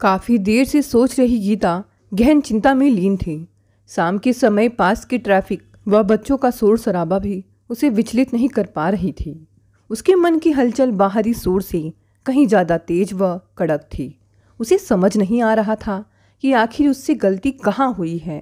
काफी देर से सोच रही गीता गहन चिंता में लीन थी। शाम के समय पास की ट्रैफिक व बच्चों का शोर शराबा भी उसे विचलित नहीं कर पा रही थी। उसके मन की हलचल बाहरी शोर से कहीं ज़्यादा तेज व कड़क थी। उसे समझ नहीं आ रहा था कि आखिर उससे गलती कहाँ हुई है।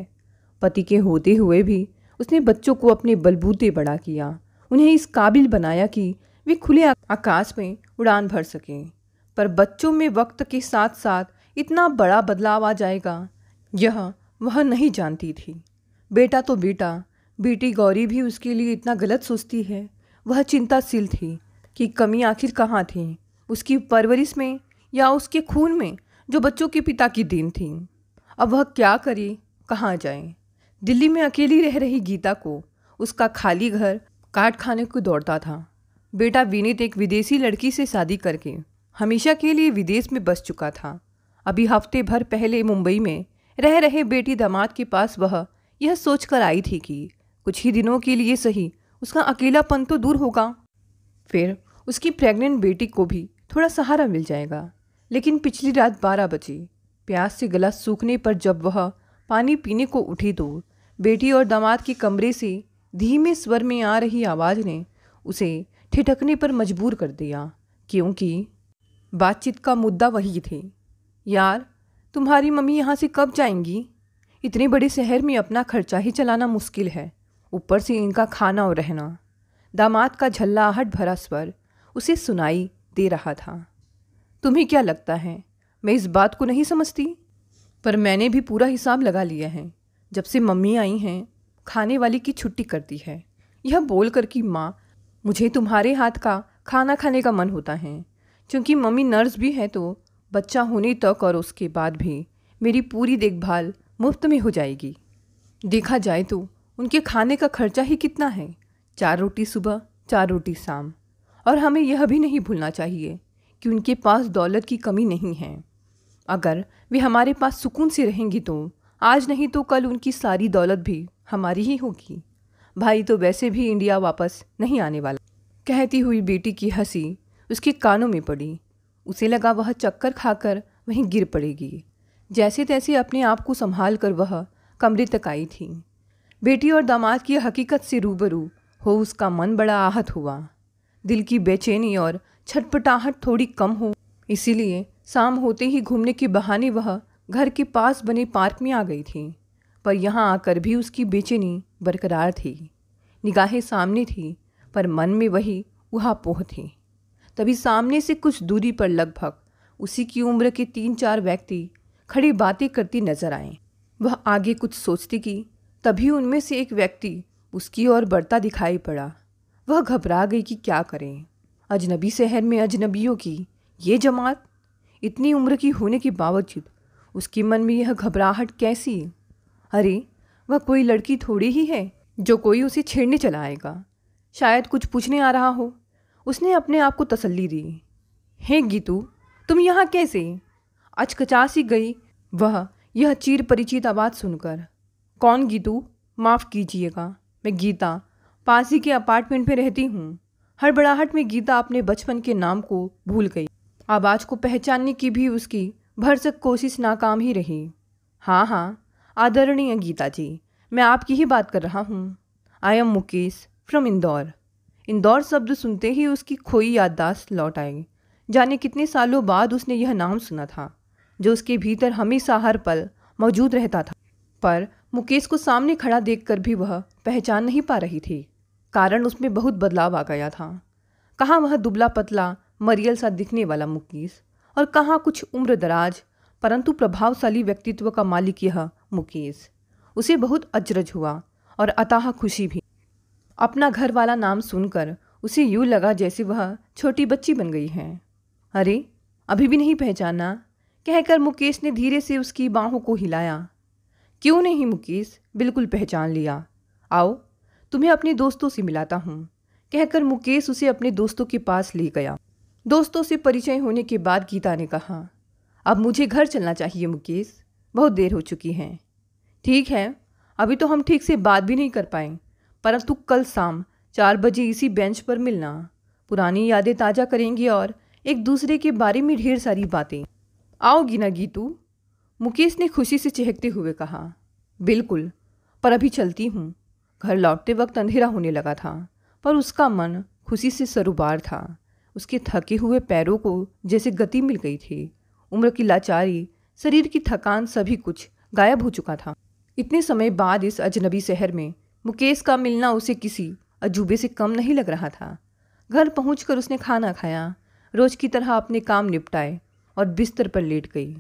पति के होते हुए भी उसने बच्चों को अपने बलबूते बड़ा किया, उन्हें इस काबिल बनाया कि वे खुले आकाश में उड़ान भर सकें। पर बच्चों में वक्त के साथ साथ इतना बड़ा बदलाव आ जाएगा, यह वह नहीं जानती थी। बेटा तो बेटा, बेटी गौरी भी उसके लिए इतना गलत सोचती है। वह चिंताशील थी कि कमी आखिर कहाँ थी, उसकी परवरिश में या उसके खून में जो बच्चों के पिता की देन थी। अब वह क्या करे, कहाँ जाए। दिल्ली में अकेली रह रही गीता को उसका खाली घर काट खाने को दौड़ता था। बेटा विनीत एक विदेशी लड़की से शादी करके हमेशा के लिए विदेश में बस चुका था। अभी हफ्ते भर पहले मुंबई में रह रहे बेटी दामाद के पास वह यह सोचकर आई थी कि कुछ ही दिनों के लिए सही उसका अकेलापन तो दूर होगा, फिर उसकी प्रेग्नेंट बेटी को भी थोड़ा सहारा मिल जाएगा। लेकिन पिछली रात 12 बजे प्यास से गला सूखने पर जब वह पानी पीने को उठी तो बेटी और दामाद के कमरे से धीमे स्वर में आ रही आवाज़ ने उसे ठिठकने पर मजबूर कर दिया, क्योंकि बातचीत का मुद्दा वही थे। यार, तुम्हारी मम्मी यहाँ से कब जाएंगी? इतने बड़े शहर में अपना खर्चा ही चलाना मुश्किल है, ऊपर से इनका खाना और रहना। दामाद का झल्लाहट भरा स्वर उसे सुनाई दे रहा था। तुम्हें क्या लगता है मैं इस बात को नहीं समझती? पर मैंने भी पूरा हिसाब लगा लिया है। जब से मम्मी आई हैं, खाने वाली की छुट्टी कर दी है। यह बोल कर कि माँ, मुझे तुम्हारे हाथ का खाना खाने का मन होता है। क्योंकि मम्मी नर्स भी है तो बच्चा होने तक और उसके बाद भी मेरी पूरी देखभाल मुफ्त में हो जाएगी। देखा जाए तो उनके खाने का खर्चा ही कितना है, 4 रोटी सुबह 4 रोटी शाम। और हमें यह भी नहीं भूलना चाहिए कि उनके पास दौलत की कमी नहीं है। अगर वे हमारे पास सुकून से रहेंगी तो आज नहीं तो कल उनकी सारी दौलत भी हमारी ही होगी। भाई तो वैसे भी इंडिया वापस नहीं आने वाला। कहती हुई बेटी की हंसी उसके कानों में पड़ी। उसे लगा वह चक्कर खाकर वहीं गिर पड़ेगी। जैसे तैसे अपने आप को संभाल कर वह कमरे तक आई थी। बेटी और दामाद की हकीकत से रूबरू हो उसका मन बड़ा आहत हुआ। दिल की बेचैनी और छटपटाहट थोड़ी कम हो, इसीलिए शाम होते ही घूमने के बहाने वह घर के पास बने पार्क में आ गई थी। पर यहाँ आकर भी उसकी बेचैनी बरकरार थी। निगाहें सामने थी पर मन में वही उहापोह थी। तभी सामने से कुछ दूरी पर लगभग उसी की उम्र के 3-4 व्यक्ति खड़े बातें करती नजर आए। वह आगे कुछ सोचती कि तभी उनमें से एक व्यक्ति उसकी ओर बढ़ता दिखाई पड़ा। वह घबरा गई कि क्या करें। अजनबी शहर में अजनबियों की ये जमात, इतनी उम्र की होने के बावजूद उसके मन में यह घबराहट कैसी? अरे, वह कोई लड़की थोड़ी ही है जो कोई उसे छेड़ने चला आएगा। शायद कुछ पूछने आ रहा हो। उसने अपने आप को तसल्ली दी। हे गीतू, तुम यहाँ कैसे? अचकचा सी गई वह यह चिर परिचित आवाज़ सुनकर। कौन गीतू? माफ़ कीजिएगा, मैं गीता पास ही के अपार्टमेंट में रहती हूँ। हड़बड़ाहट में गीता अपने बचपन के नाम को भूल गई। आवाज़ को पहचानने की भी उसकी भरसक कोशिश नाकाम ही रही। हाँ, आदरणीय गीता जी, मैं आपकी ही बात कर रहा हूँ। I am Mukesh from Indore. Indore शब्द सुनते ही उसकी खोई याददाश्त लौट आई। जाने कितने सालों बाद उसने यह नाम सुना था जो उसके भीतर हमेशा हर पल मौजूद रहता था। पर मुकेश को सामने खड़ा देखकर भी वह पहचान नहीं पा रही थी। कारण उसमें बहुत बदलाव आ गया था। कहाँ वह दुबला पतला मरियल सा दिखने वाला मुकेश और कहाँ कुछ उम्र दराज परंतु प्रभावशाली व्यक्तित्व का मालिक यह मुकेश। उसे बहुत अचरज हुआ और अताह खुशी भी। अपना घर वाला नाम सुनकर उसे यूँ लगा जैसे वह छोटी बच्ची बन गई है। अरे, अभी भी नहीं पहचाना? कहकर मुकेश ने धीरे से उसकी बाहों को हिलाया। क्यों नहीं मुकेश, बिल्कुल पहचान लिया। आओ, तुम्हें अपने दोस्तों से मिलाता हूँ। कहकर मुकेश उसे अपने दोस्तों के पास ले गया। दोस्तों से परिचय होने के बाद गीता ने कहा, अब मुझे घर चलना चाहिए मुकेश, बहुत देर हो चुकी है। ठीक है, अभी तो हम ठीक से बात भी नहीं कर पाए, परंतु कल शाम 4 बजे इसी बेंच पर मिलना। पुरानी यादें ताज़ा करेंगे और एक दूसरे के बारे में ढेर सारी बातें। आओगी ना गीतू? मुकेश ने खुशी से चहकते हुए कहा। बिल्कुल, पर अभी चलती हूँ। घर लौटते वक्त अंधेरा होने लगा था, पर उसका मन खुशी से सरूबार था। उसके थके हुए पैरों को जैसे गति मिल गई थी। उम्र की लाचारी, शरीर की थकान, सभी कुछ गायब हो चुका था। इतने समय बाद इस अजनबी शहर में मुकेश का मिलना उसे किसी अजूबे से कम नहीं लग रहा था। घर पहुंचकर उसने खाना खाया, रोज की तरह अपने काम निपटाए और बिस्तर पर लेट गई।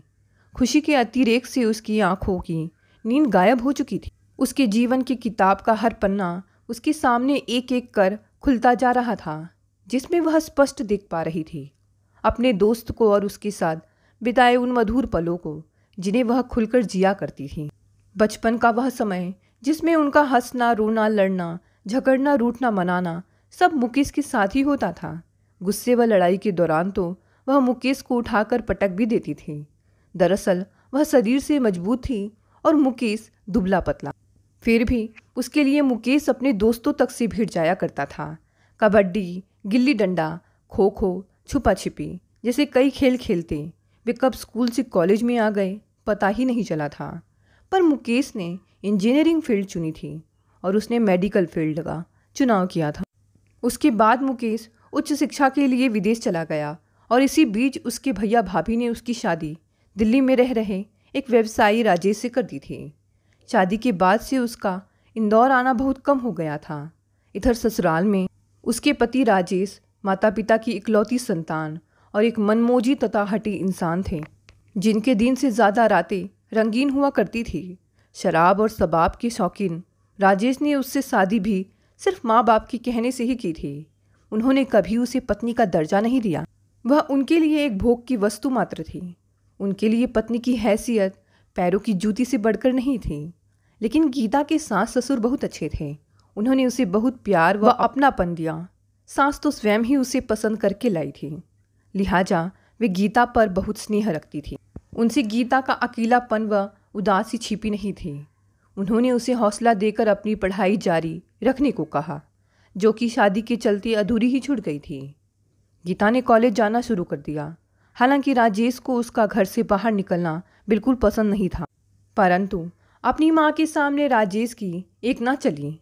खुशी के अतिरेक से उसकी आंखों की नींद गायब हो चुकी थी। उसके जीवन की किताब का हर पन्ना उसके सामने एक एक कर खुलता जा रहा था, जिसमें वह स्पष्ट देख पा रही थी अपने दोस्त को और उसके साथ बिताए उन मधुर पलों को जिन्हें वह खुलकर जिया करती थी। बचपन का वह समय जिसमें उनका हंसना, रोना, लड़ना, झगड़ना, रूठना, मनाना सब मुकेश के साथ ही होता था। गुस्से व लड़ाई के दौरान तो वह मुकेश को उठाकर पटक भी देती थी। दरअसल वह शरीर से मजबूत थी और मुकेश दुबला पतला। फिर भी उसके लिए मुकेश अपने दोस्तों तक से भिड़ जाया करता था। कबड्डी, गिल्ली डंडा, खो खो, छुपा छिपी जैसे कई खेल खेलते वे कब स्कूल से कॉलेज में आ गए पता ही नहीं चला था। पर मुकेश ने इंजीनियरिंग फील्ड चुनी थी और उसने मेडिकल फील्ड का चुनाव किया था। उसके बाद मुकेश उच्च शिक्षा के लिए विदेश चला गया और इसी बीच उसके भैया भाभी ने उसकी शादी दिल्ली में रह रहे एक व्यवसायी राजेश से कर दी थी। शादी के बाद से उसका इंदौर आना बहुत कम हो गया था। इधर ससुराल में उसके पति राजेश माता पिता की इकलौती संतान और एक मनमोजी तथा हठी इंसान थे, जिनके दिन से ज़्यादा रातें रंगीन हुआ करती थी। शराब और शबाब के शौकीन राजेश ने उससे शादी भी सिर्फ माँ बाप के कहने से ही की थी। उन्होंने कभी उसे पत्नी का दर्जा नहीं दिया। वह उनके लिए एक भोग की वस्तु मात्र थी। उनके लिए पत्नी की हैसियत पैरों की जूती से बढ़कर नहीं थी। लेकिन गीता के सास ससुर बहुत अच्छे थे। उन्होंने उसे बहुत प्यार व अपनापन दिया। सास तो स्वयं ही उसे पसंद करके लाई थी, लिहाजा वे गीता पर बहुत स्नेह रखती थी। उनसे गीता का अकेलापन व उदासी छिपी नहीं थी। उन्होंने उसे हौसला देकर अपनी पढ़ाई जारी रखने को कहा, जो कि शादी के चलते अधूरी ही छूट गई थी। गीता ने कॉलेज जाना शुरू कर दिया। हालांकि राजेश को उसका घर से बाहर निकलना बिल्कुल पसंद नहीं था, परंतु अपनी माँ के सामने राजेश की एक ना चली।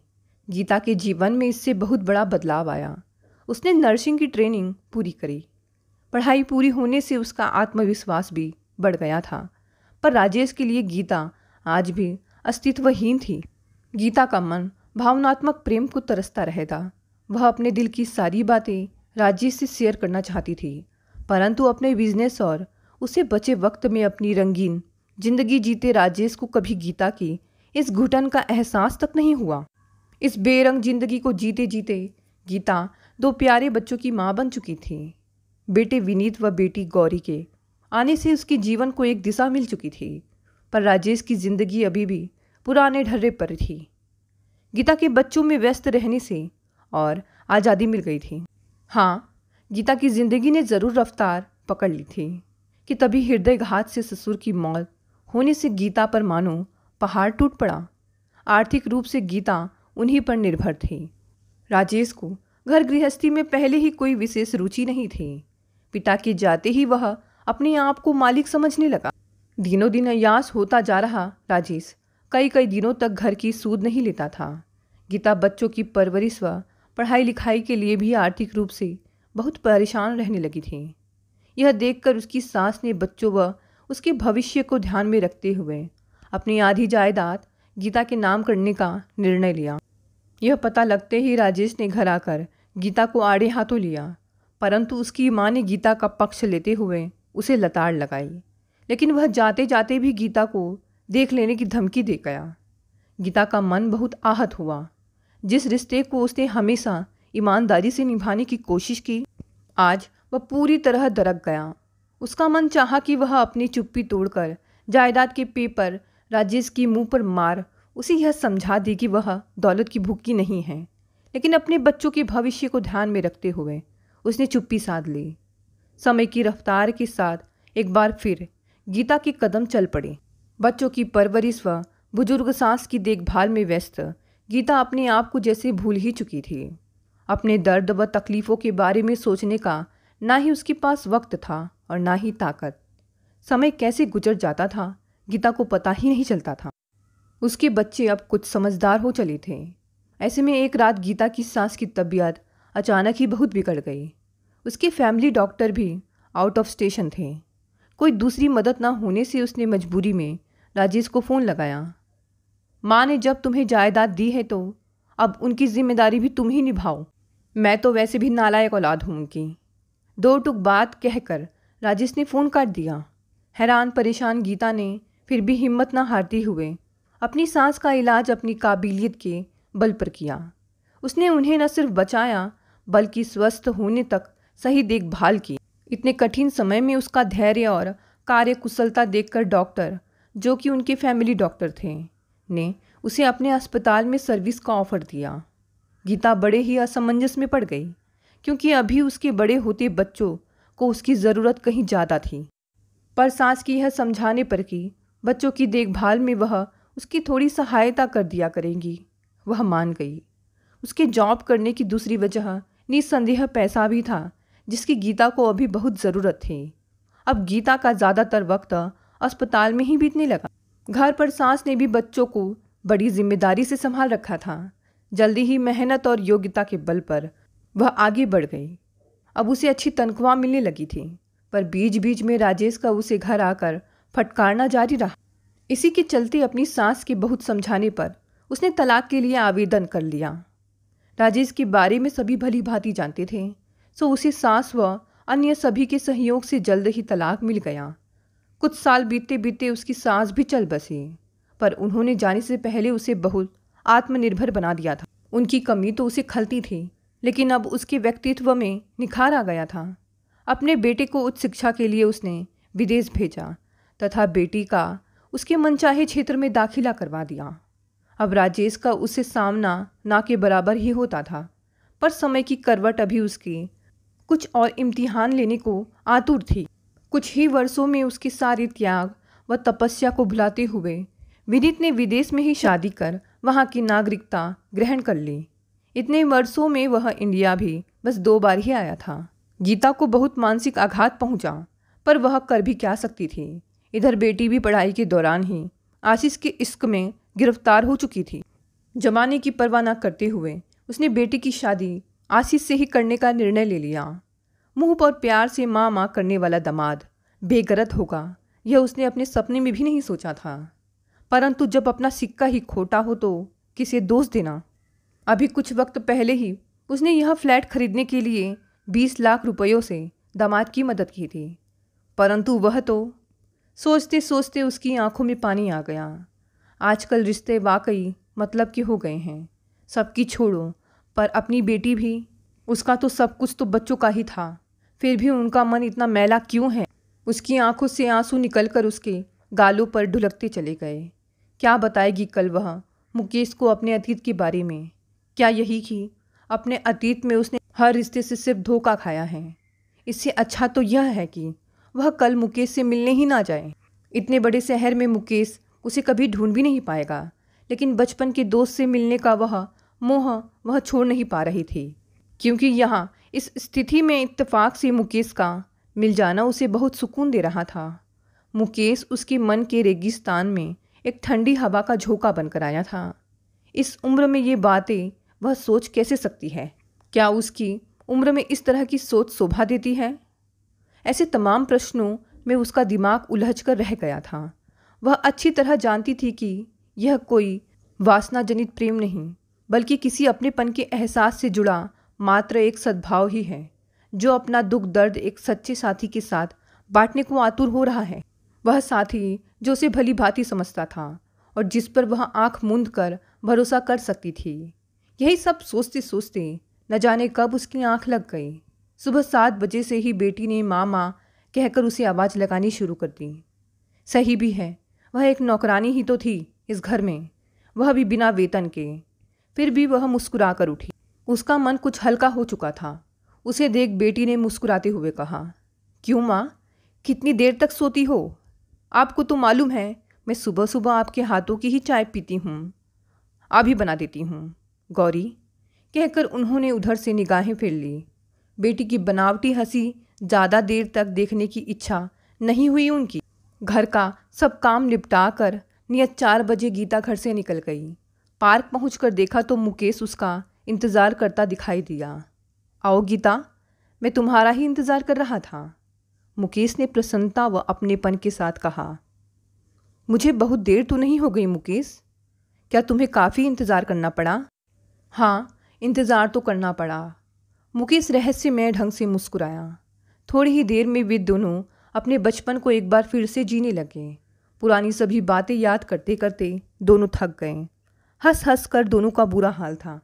गीता के जीवन में इससे बहुत बड़ा बदलाव आया। उसने नर्सिंग की ट्रेनिंग पूरी करी। पढ़ाई पूरी होने से उसका आत्मविश्वास भी बढ़ गया था, पर राजेश के लिए गीता आज भी अस्तित्वहीन थी। गीता का मन भावनात्मक प्रेम को तरसता रहता। वह अपने दिल की सारी बातें राजेश से शेयर करना चाहती थी, परंतु अपने बिजनेस और उसे बचे वक्त में अपनी रंगीन जिंदगी जीते राजेश को कभी गीता की इस घुटन का एहसास तक नहीं हुआ। इस बेरंग जिंदगी को जीते जीते गीता 2 प्यारे बच्चों की माँ बन चुकी थी। बेटे विनीत व बेटी गौरी के आने से उसके जीवन को एक दिशा मिल चुकी थी, पर राजेश की जिंदगी अभी भी पुराने ढर्रे पर थी। गीता के बच्चों में व्यस्त रहने से और आज़ादी मिल गई थी। हाँ, गीता की जिंदगी ने ज़रूर रफ्तार पकड़ ली थी कि तभी हृदयघात से ससुर की मौत होने से गीता पर मानो पहाड़ टूट पड़ा। आर्थिक रूप से गीता उन्हीं पर निर्भर थी। राजेश को घर गृहस्थी में पहले ही कोई विशेष रुचि नहीं थी। पिता के जाते ही वह अपने आप को मालिक समझने लगा। दिनों दिन अयास होता जा रहा राजेश कई कई दिनों तक घर की सूद नहीं लेता था। गीता बच्चों की परवरिश व पढ़ाई लिखाई के लिए भी आर्थिक रूप से बहुत परेशान रहने लगी थी। यह देखकर उसकी सास ने बच्चों व उसके भविष्य को ध्यान में रखते हुए अपनी आधी जायदाद गीता के नाम करने का निर्णय लिया। यह पता लगते ही राजेश ने घर आकर गीता को आड़े हाथों लिया, परंतु उसकी माँ ने गीता का पक्ष लेते हुए उसे लताड़ लगाई। लेकिन वह जाते जाते भी गीता को देख लेने की धमकी दे गया। गीता का मन बहुत आहत हुआ। जिस रिश्ते को उसने हमेशा ईमानदारी से निभाने की कोशिश की, आज वह पूरी तरह दरक गया। उसका मन चाहा कि वह अपनी चुप्पी तोड़कर जायदाद के पेपर राजेश की मुंह पर मार उसे यह समझा दी कि वह दौलत की भूखी नहीं है, लेकिन अपने बच्चों के भविष्य को ध्यान में रखते हुए उसने चुप्पी साध ली। समय की रफ्तार के साथ एक बार फिर गीता के कदम चल पड़े। बच्चों की परवरिश व बुजुर्ग सास की देखभाल में व्यस्त गीता अपने आप को जैसे भूल ही चुकी थी। अपने दर्द व तकलीफ़ों के बारे में सोचने का ना ही उसके पास वक्त था और ना ही ताकत। समय कैसे गुजर जाता था गीता को पता ही नहीं चलता था। उसके बच्चे अब कुछ समझदार हो चले थे। ऐसे में एक रात गीता की सास की तबीयत अचानक ही बहुत बिगड़ गई। उसके फैमिली डॉक्टर भी आउट ऑफ स्टेशन थे। कोई दूसरी मदद ना होने से उसने मजबूरी में राजेश को फ़ोन लगाया। माँ ने जब तुम्हें जायदाद दी है तो अब उनकी जिम्मेदारी भी तुम ही निभाओ। मैं तो वैसे भी नालायक औलाद हूँ उनकी। दो टुक बात कहकर राजेश ने फ़ोन काट दिया। हैरान परेशान गीता ने फिर भी हिम्मत न हारते हुए अपनी सांस का इलाज अपनी काबिलियत के बल पर किया। उसने उन्हें न सिर्फ बचाया बल्कि स्वस्थ होने तक सही देखभाल की। इतने कठिन समय में उसका धैर्य और कार्यकुशलता देखकर डॉक्टर, जो कि उनके फैमिली डॉक्टर थे, ने उसे अपने अस्पताल में सर्विस का ऑफ़र दिया। गीता बड़े ही असमंजस में पड़ गई, क्योंकि अभी उसके बड़े होते बच्चों को उसकी ज़रूरत कहीं ज़्यादा थी। पर सास की यह समझाने पर कि बच्चों की देखभाल में वह उसकी थोड़ी सहायता कर दिया करेंगी, वह मान गई। उसके जॉब करने की दूसरी वजह निस्संदेह पैसा भी था, जिसकी गीता को अभी बहुत ज़रूरत थी। अब गीता का ज़्यादातर वक्त अस्पताल में ही बीतने लगा। घर पर सास ने भी बच्चों को बड़ी जिम्मेदारी से संभाल रखा था। जल्दी ही मेहनत और योग्यता के बल पर वह आगे बढ़ गई। अब उसे अच्छी तनख्वाह मिलने लगी थी, पर बीच बीच में राजेश का उसे घर आकर फटकारना जारी रहा। इसी के चलते अपनी सास के बहुत समझाने पर उसने तलाक के लिए आवेदन कर लिया। राजेश के बारे में सभी भली भांति जानते थे, सो उसे सास व अन्य सभी के सहयोग से जल्द ही तलाक मिल गया। कुछ साल बीतते बीतते उसकी सास भी चल बसी, पर उन्होंने जाने से पहले उसे बहुत आत्मनिर्भर बना दिया था। उनकी कमी तो उसे खलती थी, लेकिन अब उसके व्यक्तित्व में निखार आ गया था। अपने बेटे को उच्च शिक्षा के लिए उसने विदेश भेजा तथा बेटी का उसके मनचाहे क्षेत्र में दाखिला करवा दिया। अब राजेश का उससे सामना ना के बराबर ही होता था, पर समय की करवट अभी उसकी कुछ और इम्तिहान लेने को आतुर थी। कुछ ही वर्षों में उसके सारे त्याग व तपस्या को भुलाते हुए विनीत ने विदेश में ही शादी कर वहाँ की नागरिकता ग्रहण कर ली। इतने वर्षों में वह इंडिया भी बस 2 बार ही आया था। गीता को बहुत मानसिक आघात पहुँचा, पर वह कर भी क्या सकती थी। इधर बेटी भी पढ़ाई के दौरान ही आशीष के इश्क में गिरफ्तार हो चुकी थी। जमाने की परवाह न करते हुए उसने बेटी की शादी आशीष से ही करने का निर्णय ले लिया। मुंह पर प्यार से माँ माँ करने वाला दामाद बेगरत होगा, यह उसने अपने सपने में भी नहीं सोचा था। परंतु जब अपना सिक्का ही खोटा हो तो किसे दोष देना। अभी कुछ वक्त पहले ही उसने यह फ्लैट खरीदने के लिए 20 लाख रुपयों से दामाद की मदद की थी, परंतु वह तो सोचते सोचते उसकी आंखों में पानी आ गया। आजकल रिश्ते वाकई मतलब के हो गए हैं। सबकी छोड़ो, पर अपनी बेटी भी, उसका तो सब कुछ तो बच्चों का ही था, फिर भी उनका मन इतना मैला क्यों है। उसकी आंखों से आंसू निकलकर उसके गालों पर ढुलकते चले गए। क्या बताएगी कल वह मुकेश को अपने अतीत के बारे में? क्या यही कि अपने अतीत में उसने हर रिश्ते से सिर्फ धोखा खाया है। इससे अच्छा तो यह है कि वह कल मुकेश से मिलने ही ना जाए। इतने बड़े शहर में मुकेश उसे कभी ढूंढ भी नहीं पाएगा, लेकिन बचपन के दोस्त से मिलने का वह मोह वह छोड़ नहीं पा रही थी, क्योंकि यहाँ इस स्थिति में इत्तेफाक से मुकेश का मिल जाना उसे बहुत सुकून दे रहा था। मुकेश उसके मन के रेगिस्तान में एक ठंडी हवा का झोंका बनकर आया था। इस उम्र में ये बातें वह सोच कैसे सकती है? क्या उसकी उम्र में इस तरह की सोच शोभा देती है? ऐसे तमाम प्रश्नों में उसका दिमाग उलझ कर रह गया था। वह अच्छी तरह जानती थी कि यह कोई वासना जनित प्रेम नहीं, बल्कि किसी अपनेपन के एहसास से जुड़ा मात्र एक सद्भाव ही है, जो अपना दुख दर्द एक सच्चे साथी के साथ बांटने को आतुर हो रहा है। वह साथी जो उसे भली भांति समझता था और जिस पर वह आंख मूंद कर भरोसा कर सकती थी। यही सब सोचते सोचते न जाने कब उसकी आंख लग गई। सुबह 7 बजे से ही बेटी ने माँ माँ कहकर उसे आवाज़ लगानी शुरू कर दी। सही भी है, वह एक नौकरानी ही तो थी इस घर में, वह भी बिना वेतन के। फिर भी वह मुस्कुरा कर उठी। उसका मन कुछ हल्का हो चुका था। उसे देख बेटी ने मुस्कुराते हुए कहा, क्यों माँ, कितनी देर तक सोती हो? आपको तो मालूम है मैं सुबह सुबह आपके हाथों की ही चाय पीती हूँ। अभी बना देती हूँ गौरी, कहकर उन्होंने उधर से निगाहें फेर ली। बेटी की बनावटी हंसी ज़्यादा देर तक देखने की इच्छा नहीं हुई उनकी। घर का सब काम निपटा कर नियत 4 बजे गीता घर से निकल गई। पार्क पहुंचकर देखा तो मुकेश उसका इंतज़ार करता दिखाई दिया। आओ गीता, मैं तुम्हारा ही इंतज़ार कर रहा था, मुकेश ने प्रसन्नता व अपनेपन के साथ कहा। मुझे बहुत देर तो नहीं हो गई मुकेश? क्या तुम्हें काफ़ी इंतज़ार करना पड़ा? हाँ, इंतज़ार तो करना पड़ा, मुकेश रहस्यमय ढंग से मुस्कुराया। थोड़ी ही देर में वे दोनों अपने बचपन को एक बार फिर से जीने लगे। पुरानी सभी बातें याद करते करते दोनों थक गए। हंस हंस कर दोनों का बुरा हाल था।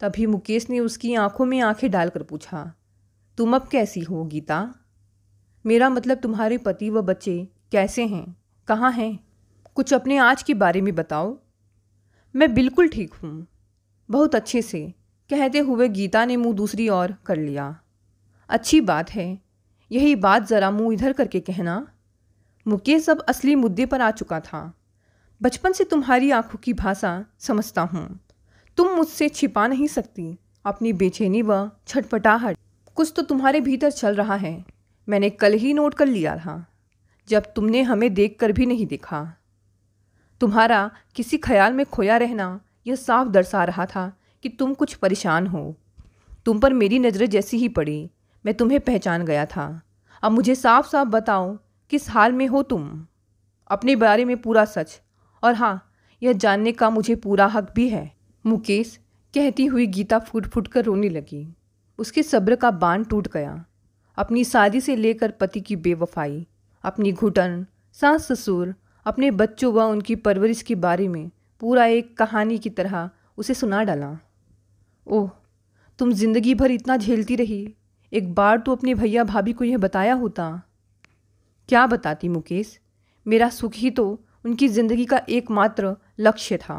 तभी मुकेश ने उसकी आंखों में आंखें डालकर पूछा, तुम अब कैसी हो गीता? मेरा मतलब तुम्हारे पति व बच्चे कैसे हैं, कहाँ हैं? कुछ अपने आज के बारे में बताओ। मैं बिल्कुल ठीक हूँ, बहुत अच्छे से, कहते हुए गीता ने मुंह दूसरी ओर कर लिया। अच्छी बात है, यही बात ज़रा मुंह इधर करके कहना। मुकेश अब असली मुद्दे पर आ चुका था। बचपन से तुम्हारी आंखों की भाषा समझता हूँ। तुम मुझसे छिपा नहीं सकती अपनी बेचैनी व छटपटाहट। कुछ तो तुम्हारे भीतर चल रहा है, मैंने कल ही नोट कर लिया था, जब तुमने हमें देखकर भी नहीं देखा। तुम्हारा किसी ख्याल में खोया रहना यह साफ दर्शा रहा था कि तुम कुछ परेशान हो। तुम पर मेरी नज़रें जैसी ही पड़ी, मैं तुम्हें पहचान गया था। अब मुझे साफ साफ बताओ, किस हाल में हो तुम? अपने बारे में पूरा सच, और हाँ, यह जानने का मुझे पूरा हक भी है। मुकेश, कहती हुई गीता फूट फूट कर रोने लगी। उसके सब्र का बांध टूट गया। अपनी शादी से लेकर पति की बेवफाई, अपनी घुटन, सास ससुर, अपने बच्चों व उनकी परवरिश के बारे में पूरा एक कहानी की तरह उसे सुना डाला। ओह, तुम जिंदगी भर इतना झेलती रही, एक बार तो अपने भैया भाभी को यह बताया होता। क्या बताती मुकेश, मेरा सुख ही तो उनकी ज़िंदगी का एकमात्र लक्ष्य था।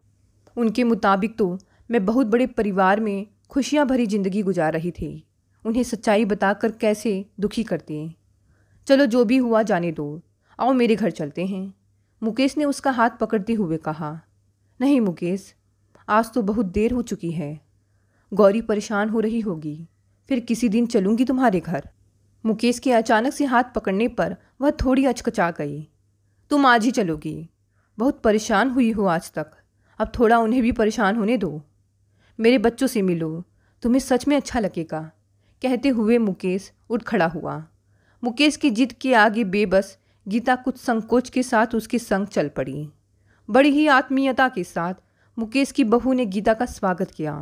उनके मुताबिक तो मैं बहुत बड़े परिवार में खुशियाँ भरी ज़िंदगी गुजार रही थी। उन्हें सच्चाई बताकर कैसे दुखी करती। चलो जो भी हुआ जाने दो, आओ मेरे घर चलते हैं, मुकेश ने उसका हाथ पकड़ते हुए कहा। नहीं मुकेश, आज तो बहुत देर हो चुकी है, गौरी परेशान हो रही होगी, फिर किसी दिन चलूँगी तुम्हारे घर। मुकेश के अचानक से हाथ पकड़ने पर वह थोड़ी अचकचा गई। तुम आज ही चलोगी? बहुत परेशान हुई हो आज तक, अब थोड़ा उन्हें भी परेशान होने दो। मेरे बच्चों से मिलो, तुम्हें सच में अच्छा लगेगा, कहते हुए मुकेश उठ खड़ा हुआ। मुकेश की जिद के आगे बेबस गीता कुछ संकोच के साथ उसके संग चल पड़ी। बड़ी ही आत्मीयता के साथ मुकेश की बहू ने गीता का स्वागत किया।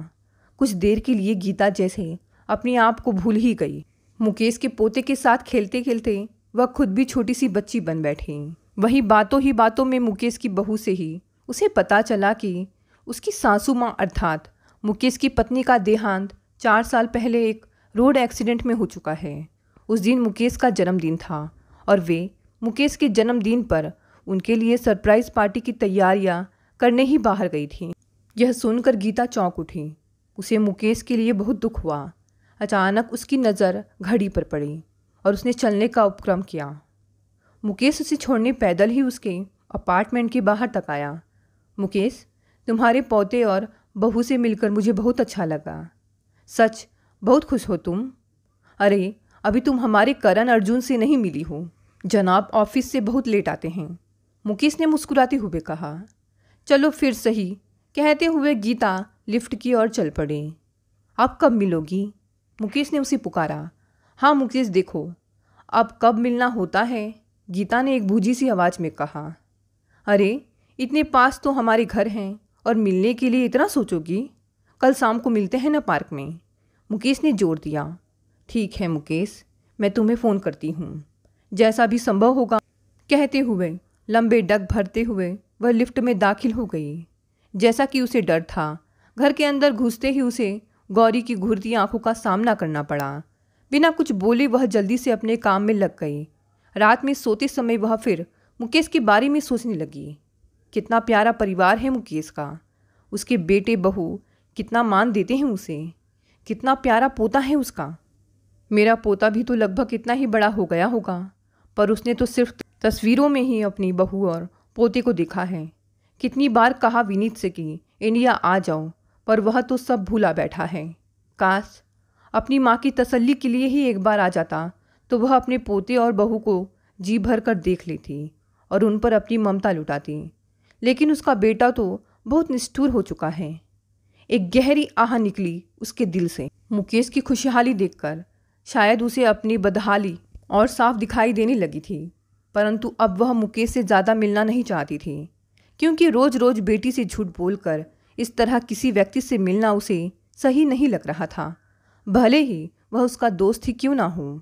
कुछ देर के लिए गीता जैसे अपने आप को भूल ही गई। मुकेश के पोते के साथ खेलते खेलते वह खुद भी छोटी सी बच्ची बन बैठी। वही बातों ही बातों में मुकेश की बहू से ही उसे पता चला कि उसकी सासू माँ अर्थात मुकेश की पत्नी का देहांत 4 साल पहले एक रोड एक्सीडेंट में हो चुका है। उस दिन मुकेश का जन्मदिन था और वे मुकेश के जन्मदिन पर उनके लिए सरप्राइज पार्टी की तैयारियां करने ही बाहर गई थी। यह सुनकर गीता चौंक उठी। उसे मुकेश के लिए बहुत दुख हुआ। अचानक उसकी नज़र घड़ी पर पड़ी और उसने चलने का उपक्रम किया। मुकेश उसे छोड़ने पैदल ही उसके अपार्टमेंट के बाहर तक आया। मुकेश, तुम्हारे पोते और बहू से मिलकर मुझे बहुत अच्छा लगा। सच बहुत खुश हो तुम? अरे अभी तुम हमारे करण अर्जुन से नहीं मिली हो, जनाब ऑफिस से बहुत लेट आते हैं, मुकेश ने मुस्कुराते हुए कहा। चलो फिर सही, कहते हुए गीता लिफ्ट की ओर चल पड़ी। अब कब मिलोगी? मुकेश ने उसे पुकारा। हाँ मुकेश देखो, अब कब मिलना होता है, गीता ने एक बूझी सी आवाज़ में कहा। अरे इतने पास तो हमारे घर हैं और मिलने के लिए इतना सोचोगी? कल शाम को मिलते हैं ना पार्क में, मुकेश ने जोर दिया। ठीक है मुकेश, मैं तुम्हें फ़ोन करती हूँ, जैसा भी संभव होगा, कहते हुए लंबे डग भरते हुए वह लिफ्ट में दाखिल हो गई। जैसा कि उसे डर था, घर के अंदर घुसते ही उसे गौरी की घूरती आंखों का सामना करना पड़ा। बिना कुछ बोले वह जल्दी से अपने काम में लग गई। रात में सोते समय वह फिर मुकेश के बारे में सोचने लगी। कितना प्यारा परिवार है मुकेश का, उसके बेटे बहू कितना मान देते हैं उसे, कितना प्यारा पोता है उसका। मेरा पोता भी तो लगभग इतना ही बड़ा हो गया होगा, पर उसने तो सिर्फ तस्वीरों में ही अपनी बहू और पोते को देखा है। कितनी बार कहा विनीत से कि इंडिया आ जाओ, पर वह तो सब भूला बैठा है। काश अपनी माँ की तसल्ली के लिए ही एक बार आ जाता तो वह अपने पोते और बहू को जी भर कर देख लेती और उन पर अपनी ममता लुटाती। लेकिन उसका बेटा तो बहुत निष्ठुर हो चुका है। एक गहरी आह निकली उसके दिल से। मुकेश की खुशहाली देखकर शायद उसे अपनी बदहाली और साफ दिखाई देने लगी थी, परंतु अब वह मुकेश से ज़्यादा मिलना नहीं चाहती थी, क्योंकि रोज़ रोज़ बेटी से झूठ बोलकर इस तरह किसी व्यक्ति से मिलना उसे सही नहीं लग रहा था, भले ही वह उसका दोस्त ही क्यों ना हो।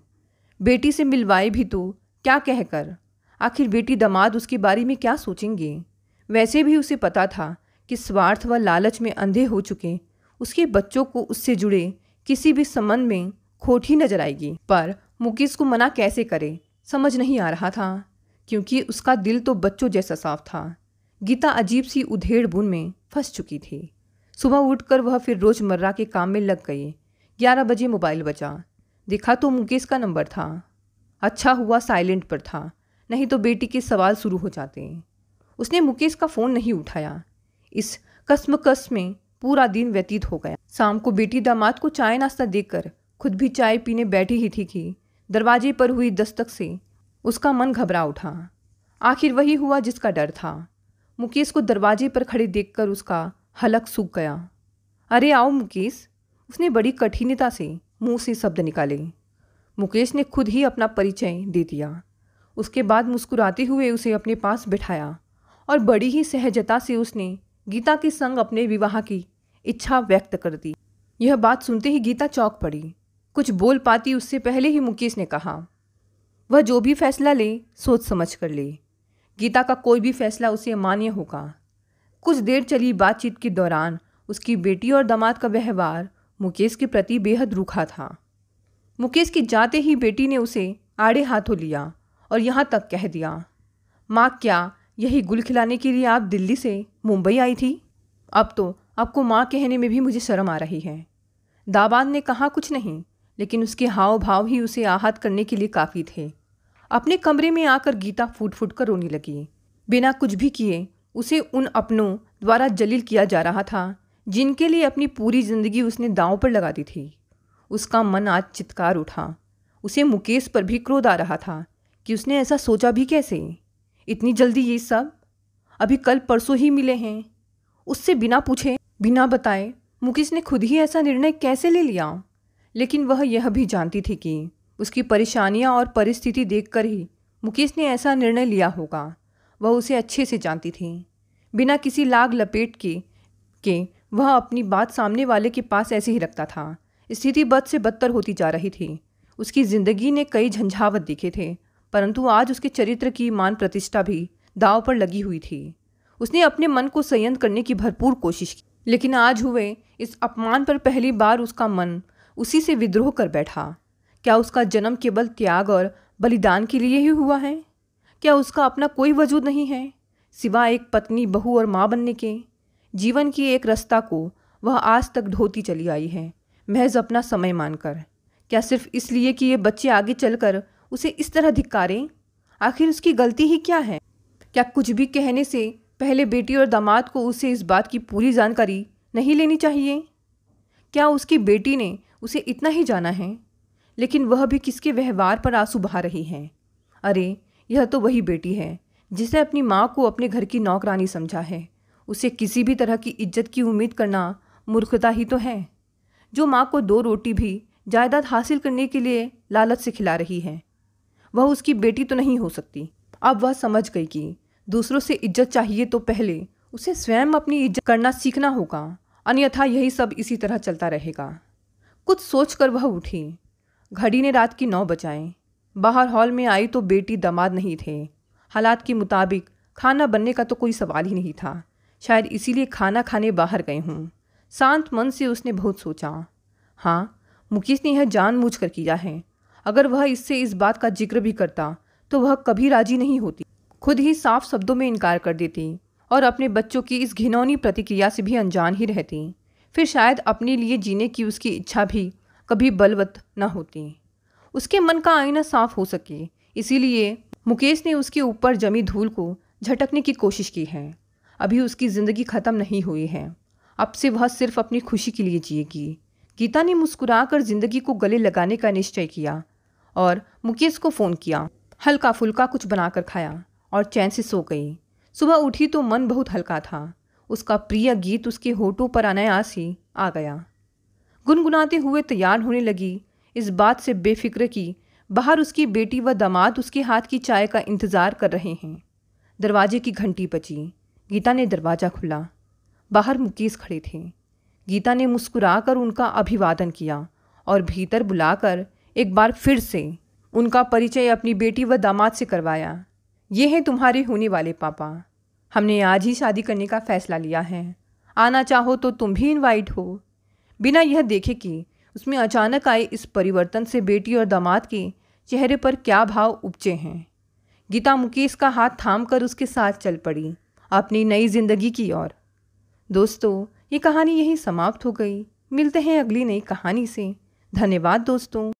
बेटी से मिलवाए भी तो क्या कहकर? आखिर बेटी दामाद उसके बारे में क्या सोचेंगे? वैसे भी उसे पता था कि स्वार्थ व लालच में अंधे हो चुके उसके बच्चों को उससे जुड़े किसी भी संबंध में खोट ही नजर आएगी। पर मुकेश को मना कैसे करे समझ नहीं आ रहा था, क्योंकि उसका दिल तो बच्चों जैसा साफ था। गीता अजीब सी उधेड़ बुन में फंस चुकी थी। सुबह उठकर वह फिर रोजमर्रा के काम में लग गई। 11 बजे मोबाइल बजा। देखा तो मुकेश का नंबर था। अच्छा हुआ साइलेंट पर था, नहीं तो बेटी के सवाल शुरू हो जाते। उसने मुकेश का फ़ोन नहीं उठाया। इस कस्मकस में पूरा दिन व्यतीत हो गया। शाम को बेटी दामाद को चाय नाश्ता देकर खुद भी चाय पीने बैठी ही थी कि दरवाजे पर हुई दस्तक से उसका मन घबरा उठा। आखिर वही हुआ जिसका डर था। मुकेश को दरवाजे पर खड़े देखकर उसका हलक सूख गया। अरे आओ मुकेश, उसने बड़ी कठिनता से मुंह से शब्द निकाले। मुकेश ने खुद ही अपना परिचय दे दिया। उसके बाद मुस्कुराते हुए उसे अपने पास बिठाया और बड़ी ही सहजता से उसने गीता के संग अपने विवाह की इच्छा व्यक्त कर दी। यह बात सुनते ही गीता चौंक पड़ी। कुछ बोल पाती उससे पहले ही मुकेश ने कहा, वह जो भी फैसला ले सोच समझ कर ले। गीता का कोई भी फैसला उसे मान्य होगा। कुछ देर चली बातचीत के दौरान उसकी बेटी और दामाद का व्यवहार मुकेश के प्रति बेहद रूखा था। मुकेश की जाते ही बेटी ने उसे आड़े हाथों लिया और यहाँ तक कह दिया, माँ क्या यही गुल खिलाने के लिए आप दिल्ली से मुंबई आई थी? अब तो आपको माँ कहने में भी मुझे शर्म आ रही है। दामाद ने कहा कुछ नहीं, लेकिन उसके हाव भाव ही उसे आहत करने के लिए काफ़ी थे। अपने कमरे में आकर गीता फूट फूट कर रोने लगी। बिना कुछ भी किए उसे उन अपनों द्वारा जलील किया जा रहा था जिनके लिए अपनी पूरी जिंदगी उसने दांव पर लगा दी थी। उसका मन आज चित्कार उठा। उसे मुकेश पर भी क्रोध आ रहा था कि उसने ऐसा सोचा भी कैसे। इतनी जल्दी ये सब? अभी कल परसों ही मिले हैं। उससे बिना पूछे बिना बताए मुकेश ने खुद ही ऐसा निर्णय कैसे ले लिया? लेकिन वह यह भी जानती थी कि उसकी परेशानियां और परिस्थिति देखकर ही मुकेश ने ऐसा निर्णय लिया होगा। वह उसे अच्छे से जानती थी। बिना किसी लाग लपेट के वह अपनी बात सामने वाले के पास ऐसे ही रखता था। स्थिति बद से बदतर होती जा रही थी। उसकी ज़िंदगी ने कई झंझावत दिखे थे, परंतु आज उसके चरित्र की मान प्रतिष्ठा भी दांव पर लगी हुई थी। उसने अपने मन को संयत करने की भरपूर कोशिश की, लेकिन आज हुए इस अपमान पर पहली बार उसका मन उसी से विद्रोह कर बैठा। क्या उसका जन्म केवल त्याग और बलिदान के लिए ही हुआ है? क्या उसका अपना कोई वजूद नहीं है सिवाय एक पत्नी, बहू और माँ बनने के? जीवन की एक रास्ता को वह आज तक ढोती चली आई है, महज अपना समय मानकर। क्या सिर्फ इसलिए कि ये बच्चे आगे चलकर उसे इस तरह धिक्कारें? आखिर उसकी गलती ही क्या है? क्या कुछ भी कहने से पहले बेटी और दामाद को उसे इस बात की पूरी जानकारी नहीं लेनी चाहिए? क्या उसकी बेटी ने उसे इतना ही जाना है? लेकिन वह भी किसके व्यवहार पर आंसू बहा रही है? अरे यह तो वही बेटी है जिसे अपनी माँ को अपने घर की नौकरानी समझा है। उसे किसी भी तरह की इज्जत की उम्मीद करना मूर्खता ही तो है, जो माँ को 2 रोटी भी जायदाद हासिल करने के लिए लालच से खिला रही है। वह उसकी बेटी तो नहीं हो सकती। अब वह समझ गई कि दूसरों से इज्जत चाहिए तो पहले उसे स्वयं अपनी इज्जत करना सीखना होगा, अन्यथा यही सब इसी तरह चलता रहेगा। कुछ सोचकर वह उठी। घड़ी ने रात की 9 बजाए। बाहर हॉल में आई तो बेटी दामाद नहीं थे। हालात के मुताबिक खाना बनने का तो कोई सवाल ही नहीं था। शायद इसीलिए खाना खाने बाहर गए हों। शांत मन से उसने बहुत सोचा, हाँ मुकेश ने यह जानबूझकर किया है। अगर वह इससे इस बात का जिक्र भी करता तो वह कभी राजी नहीं होती, खुद ही साफ शब्दों में इनकार कर देती और अपने बच्चों की इस घिनौनी प्रतिक्रिया से भी अनजान ही रहती। फिर शायद अपने लिए जीने की उसकी इच्छा भी कभी बलवत न होती। उसके मन का आईना साफ हो सके, इसीलिए मुकेश ने उसके ऊपर जमी धूल को झटकने की कोशिश की है। अभी उसकी ज़िंदगी ख़त्म नहीं हुई है। अब से वह सिर्फ अपनी खुशी के लिए जिएगी। गीता ने मुस्कुराकर ज़िंदगी को गले लगाने का निश्चय किया और मुकेश को फ़ोन किया। हल्का फुल्का कुछ बनाकर खाया और चैन से सो गई। सुबह उठी तो मन बहुत हल्का था। उसका प्रिय गीत उसके होठों पर अनायास ही आ गया। गुनगुनाते हुए तैयार होने लगी, इस बात से बेफिक्र कि बाहर उसकी बेटी व दामाद उसके हाथ की चाय का इंतज़ार कर रहे हैं। दरवाजे की घंटी बजी। गीता ने दरवाज़ा खुला। बाहर मुकेश खड़े थे। गीता ने मुस्कुराकर उनका अभिवादन किया और भीतर बुलाकर एक बार फिर से उनका परिचय अपनी बेटी व दामाद से करवाया। ये हैं तुम्हारे होने वाले पापा। हमने आज ही शादी करने का फ़ैसला लिया है। आना चाहो तो तुम भी इनवाइट हो। बिना यह देखे कि उसमें अचानक आए इस परिवर्तन से बेटी और दामाद के चेहरे पर क्या भाव उपजे हैं, गीता मुकेश का हाथ थामकर उसके साथ चल पड़ी अपनी नई जिंदगी की ओर। दोस्तों, ये कहानी यहीं समाप्त हो गई। मिलते हैं अगली नई कहानी से। धन्यवाद दोस्तों।